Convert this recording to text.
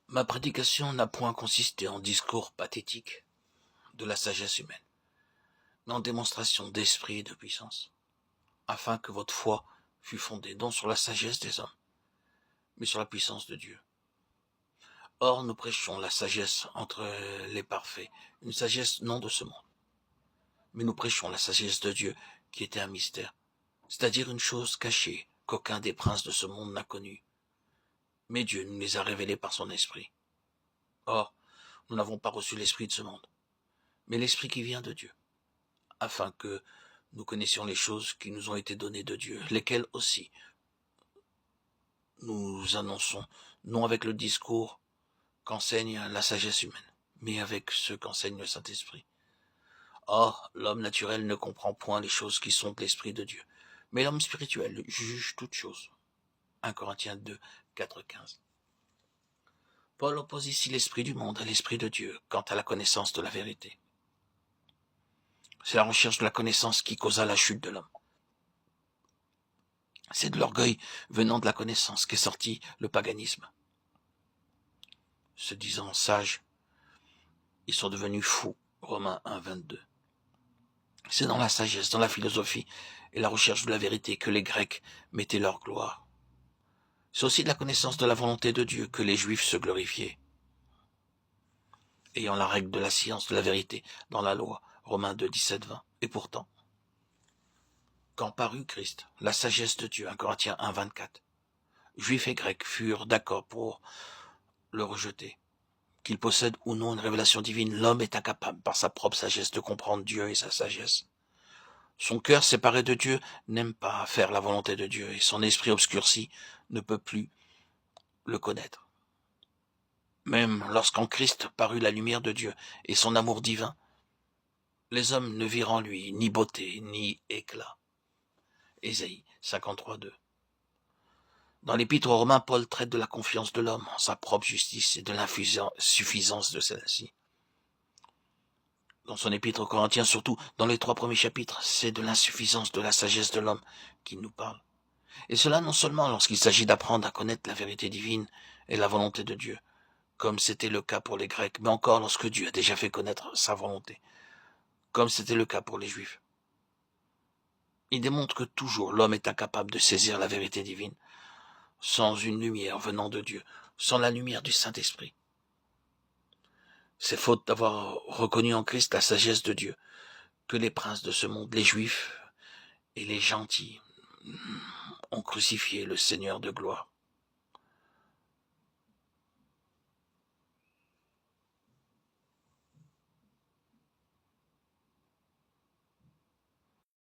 Ma prédication n'a point consisté en discours pathétiques de la sagesse humaine, mais en démonstration d'esprit et de puissance, afin que votre foi fût fondée non sur la sagesse des hommes, mais sur la puissance de Dieu. Or, nous prêchons la sagesse entre les parfaits, une sagesse non de ce monde. Mais nous prêchons la sagesse de Dieu, qui était un mystère, c'est-à-dire une chose cachée qu'aucun des princes de ce monde n'a connue. Mais Dieu nous les a révélés par son esprit. Or, nous n'avons pas reçu l'esprit de ce monde, mais l'esprit qui vient de Dieu, afin que nous connaissions les choses qui nous ont été données de Dieu, lesquelles aussi nous annonçons, non avec le discours qu'enseigne la sagesse humaine, mais avec ce qu'enseigne le Saint-Esprit. Or, l'homme naturel ne comprend point les choses qui sont de l'Esprit de Dieu, mais l'homme spirituel juge toutes choses. 1 Corinthiens 2, 4, 15. Paul oppose ici l'esprit du monde à l'Esprit de Dieu quant à la connaissance de la vérité. C'est la recherche de la connaissance qui causa la chute de l'homme. C'est de l'orgueil venant de la connaissance qu'est sorti le paganisme. Se disant sages, ils sont devenus fous. Romains 1, 22. C'est dans la sagesse, dans la philosophie et la recherche de la vérité que les Grecs mettaient leur gloire. C'est aussi de la connaissance de la volonté de Dieu que les Juifs se glorifiaient, ayant la règle de la science de la vérité dans la loi, Romains 2, 17, 20. Et pourtant, quand parut Christ, la sagesse de Dieu, 1 Corinthiens 1, 24, Juifs et Grecs furent d'accord pour le rejeter. Qu'il possède ou non une révélation divine, l'homme est incapable par sa propre sagesse de comprendre Dieu et sa sagesse. Son cœur séparé de Dieu n'aime pas faire la volonté de Dieu et son esprit obscurci ne peut plus le connaître. Même lorsqu'en Christ parut la lumière de Dieu et son amour divin, les hommes ne virent en lui ni beauté ni éclat. Ésaïe 53, 2. Dans l'épître aux Romains, Paul traite de la confiance de l'homme en sa propre justice et de l'insuffisance de celle-ci. Dans son épître aux Corinthiens, surtout dans les 3 premiers chapitres, c'est de l'insuffisance de la sagesse de l'homme qu'il nous parle. Et cela non seulement lorsqu'il s'agit d'apprendre à connaître la vérité divine et la volonté de Dieu, comme c'était le cas pour les Grecs, mais encore lorsque Dieu a déjà fait connaître sa volonté, comme c'était le cas pour les Juifs. Il démontre que toujours l'homme est incapable de saisir la vérité divine, sans une lumière venant de Dieu, sans la lumière du Saint-Esprit. C'est faute d'avoir reconnu en Christ la sagesse de Dieu, que les princes de ce monde, les Juifs et les gentils, ont crucifié le Seigneur de gloire.